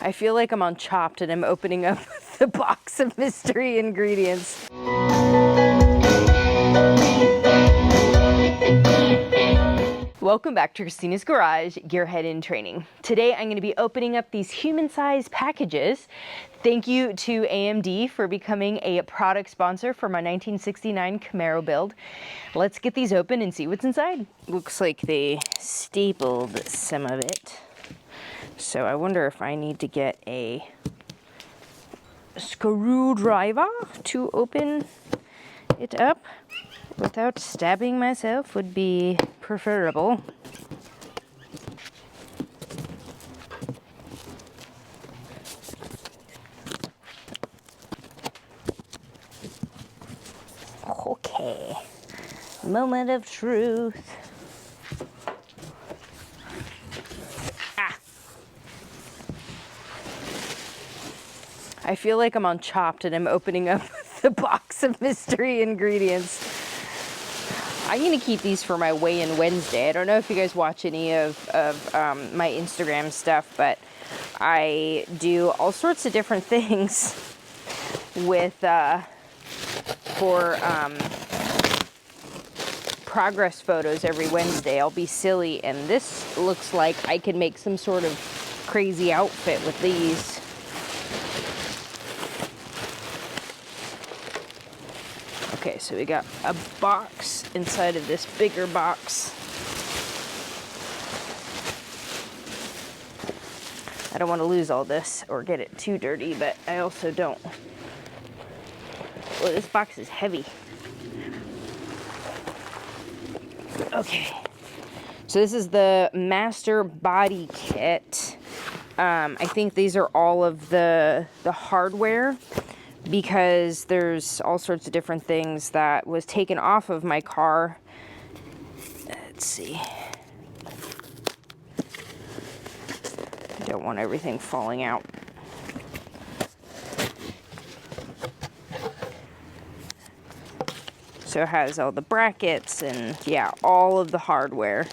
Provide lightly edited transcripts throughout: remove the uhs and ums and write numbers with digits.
I feel like I'm on Chopped and I'm opening up the box of mystery ingredients. Welcome back to Christina's Garage, Gearhead in Training. Today I'm going to be opening up these human-sized packages. Thank you to AMD for becoming a product sponsor for my 1969 Camaro build. Let's get these open and see what's inside. Looks like they stapled some of it. So I wonder if I need to get a screwdriver to open it up without stabbing myself would be preferable. Okay, moment of truth. I feel like I'm on Chopped and I'm opening up the box of mystery ingredients. I'm gonna keep these for my weigh-in Wednesday. I don't know if you guys watch any of my Instagram stuff, but I do all sorts of different things with for progress photos every Wednesday. I'll be silly, and this looks like I could make some sort of crazy outfit with these. Okay, so we got a box inside of this bigger box. I don't want to lose all this or get it too dirty, but I also don't. Well, this box is heavy. Okay, so this is the Master Body Kit. I think these are all of the hardware, because there's all sorts of different things that was taken off of my car. Let's see. I don't want everything falling out. So it has all the brackets and yeah, all of the hardware.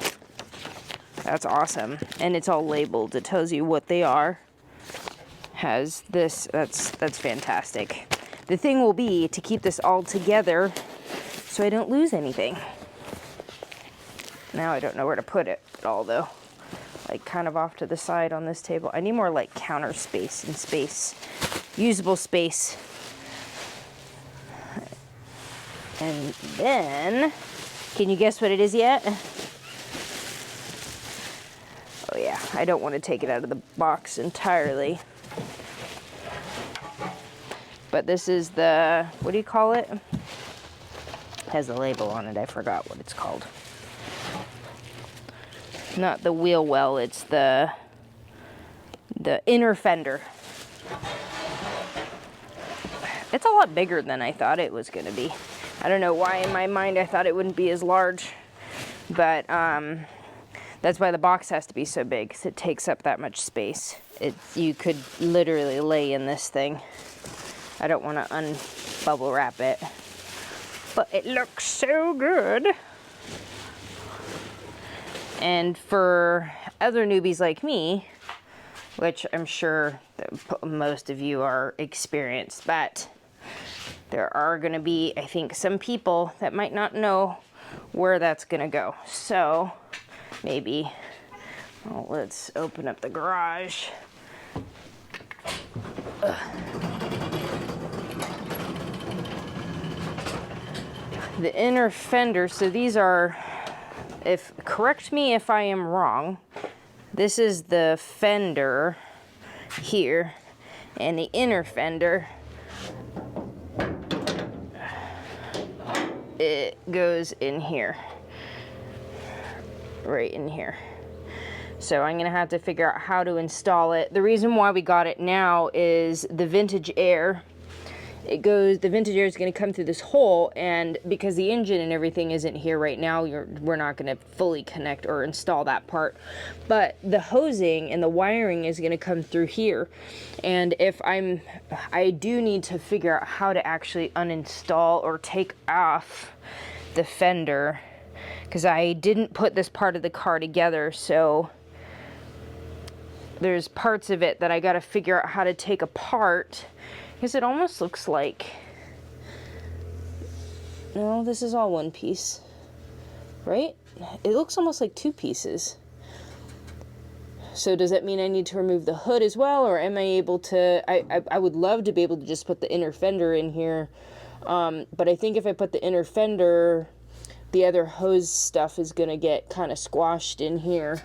That's awesome. And it's all labeled. It tells you what they are. Has this, that's fantastic. The thing will be to keep this all together so I don't lose anything. Now I don't know where to put it at all though. Like kind of off to the side on this table. I need more like counter space and space. Usable space. And then, can you guess what it is yet? Oh yeah, I don't want to take it out of the box entirely. But this is the, what do you call it? It has a label on it, I forgot what it's called. Not the wheel well, it's the inner fender. It's a lot bigger than I thought it was gonna be. I don't know why in my mind I thought it wouldn't be as large, but that's why the box has to be so big, because it takes up that much space. You could literally lay in this thing. I don't want to unbubble wrap it, but it looks so good. And for other newbies like me, which I'm sure that most of you are experienced, but there are going to be, I think, some people that might not know where that's going to go. So maybe, well, let's open up the garage. The inner fender, so these are, correct me if I am wrong, this is the fender here, and the inner fender, it goes in here, right in here. So I'm gonna have to figure out how to install it. The reason why we got it now is the vintage air. The vintage air is going to come through this hole, and because the engine and everything isn't here right now, we're not going to fully connect or install that part. But the hosing and the wiring is going to come through here. And I do need to figure out how to actually uninstall or take off the fender, because I didn't put this part of the car together, so there's parts of it that I got to figure out how to take apart, because it almost looks like, no, this is all one piece, right? It looks almost like two pieces. So does that mean I need to remove the hood as well, or am I able to, I would love to be able to just put the inner fender in here, but I think if I put the inner fender, the other hose stuff is going to get kind of squashed in here.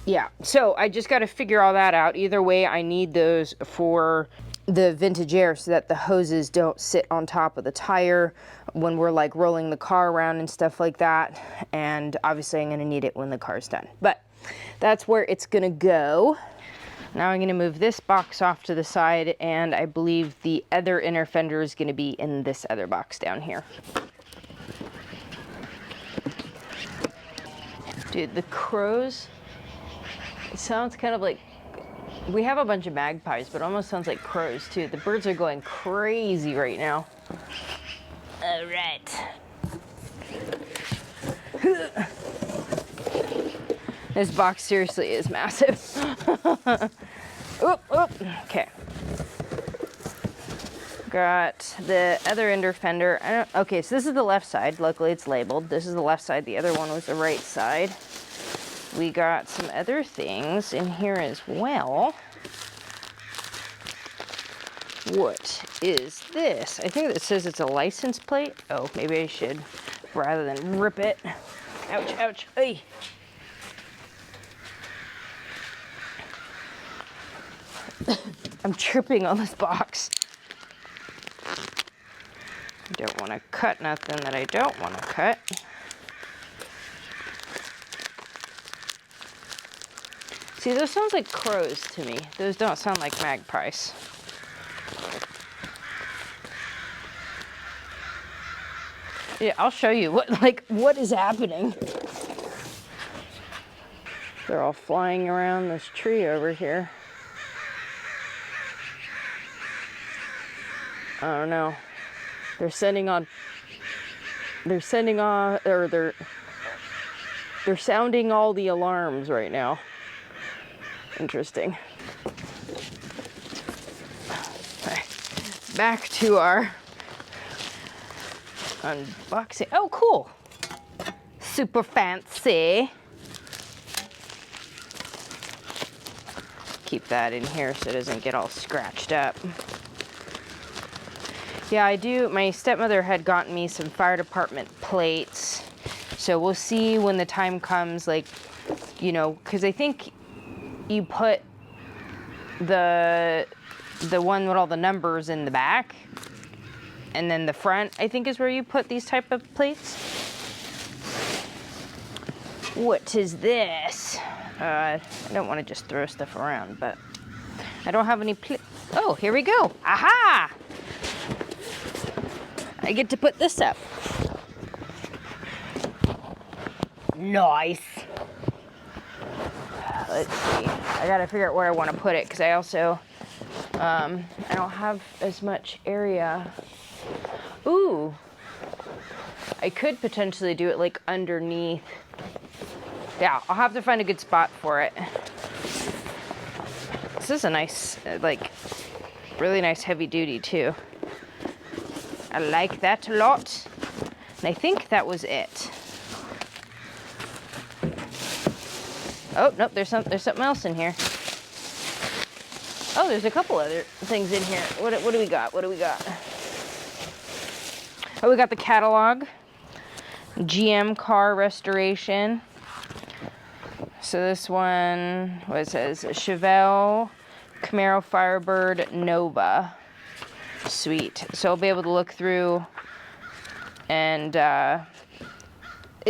Yeah, so I just got to figure all that out. Either way, I need those for the vintage air so that the hoses don't sit on top of the tire when we're like rolling the car around and stuff like that. And obviously I'm going to need it when the car's done. But that's where it's going to go. Now I'm going to move this box off to the side, and I believe the other inner fender is going to be in this other box down here. Dude, the crows, it sounds kind of like, we have a bunch of magpies, but it almost sounds like crows too. The birds are going crazy right now. All right. This box seriously is massive. Oop, oop. Okay. Got the other inner fender. Okay, so this is the left side. Luckily it's labeled. This is the left side. The other one was the right side. We got some other things in here as well. What is this? I think it says it's a license plate. Oh, maybe I should, rather than rip it. Ouch, ouch, ay. I'm tripping on this box. I don't want to cut nothing that I don't want to cut. See, those sound like crows to me. Those don't sound like magpies. Yeah, I'll show you what is happening. They're all flying around this tree over here. I don't know. They're sounding all the alarms right now. Interesting. Back to our unboxing. Oh, cool. Super fancy. Keep that in here so it doesn't get all scratched up. Yeah, I do. My stepmother had gotten me some fire department plates. So we'll see when the time comes, like, you know, because I think you put the one with all the numbers in the back, and then the front, I think, is where you put these type of plates. What is this? I don't want to just throw stuff around, but I don't have any oh, here we go. Aha! I get to put this up. Nice. Let's see. I gotta figure out where I want to put it, because I also, I don't have as much area. Ooh. I could potentially do it like underneath. Yeah, I'll have to find a good spot for it. This is a nice, like, really nice heavy duty too. I like that a lot. And I think that was it. Oh, nope, there's something else in here. Oh, there's a couple other things in here. What do we got? What do we got? Oh, we got the catalog. GM car restoration. So this one, what it says, Chevelle Camaro Firebird Nova. Sweet. So I'll be able to look through, and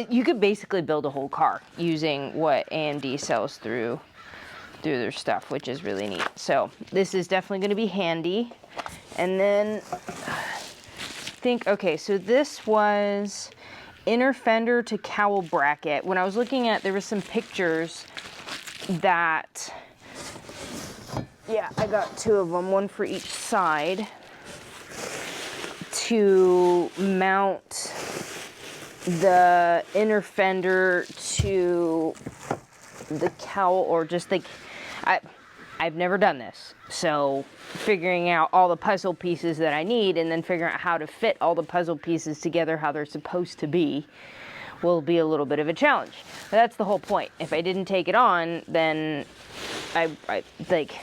you could basically build a whole car using what AMD sells through their stuff, which is really neat. So this is definitely going to be handy. And then okay, so this was inner fender to cowl bracket. When I was looking at, there were some pictures that, yeah, I got two of them, one for each side, to mount the inner fender to the cowl, or just like, I've never done this. So figuring out all the puzzle pieces that I need and then figuring out how to fit all the puzzle pieces together how they're supposed to be will be a little bit of a challenge. But that's the whole point. If I didn't take it on, then I like,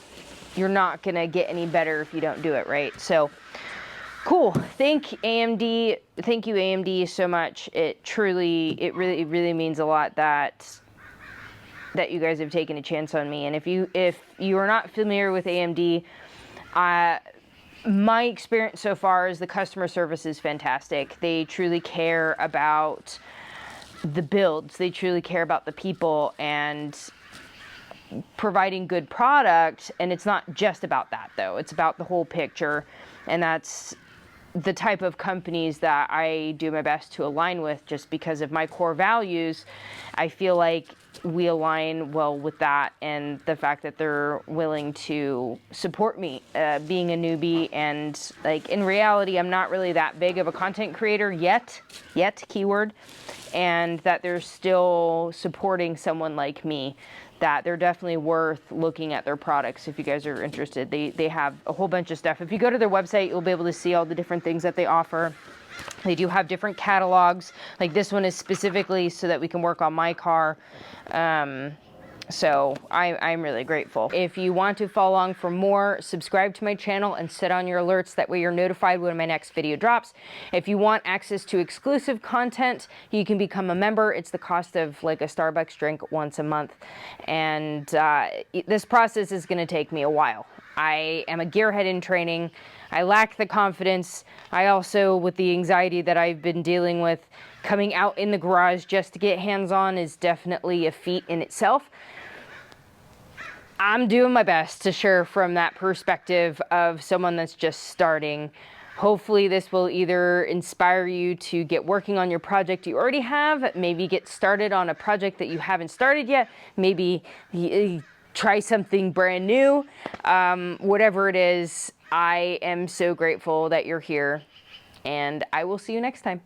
you're not gonna get any better if you don't do it, right? So cool. Thank you, AMD, so much. It really means a lot that you guys have taken a chance on me. And if you are not familiar with AMD, my experience so far is the customer service is fantastic. They truly care about the builds. They truly care about the people and providing good product. And it's not just about that, though. It's about the whole picture. And that's the type of companies that I do my best to align with, just because of my core values. I feel like we align well with that, and the fact that they're willing to support me being a newbie. And like, in reality, I'm not really that big of a content creator yet, keyword, and that they're still supporting someone like me, that they're definitely worth looking at their products if you guys are interested. They have a whole bunch of stuff. If you go to their website, you'll be able to see all the different things that they offer. They do have different catalogs. Like this one is specifically so that we can work on my car. So I'm really grateful. If you want to follow along for more, subscribe to my channel and set on your alerts. That way you're notified when my next video drops. If you want access to exclusive content, you can become a member. It's the cost of like a Starbucks drink once a month. And this process is going to take me a while. I am a gearhead in training. I lack the confidence. I also, with the anxiety that I've been dealing with, coming out in the garage just to get hands-on is definitely a feat in itself. I'm doing my best to share from that perspective of someone that's just starting. Hopefully this will either inspire you to get working on your project you already have, maybe get started on a project that you haven't started yet, maybe try something brand new. Whatever it is, I am so grateful that you're here, and I will see you next time.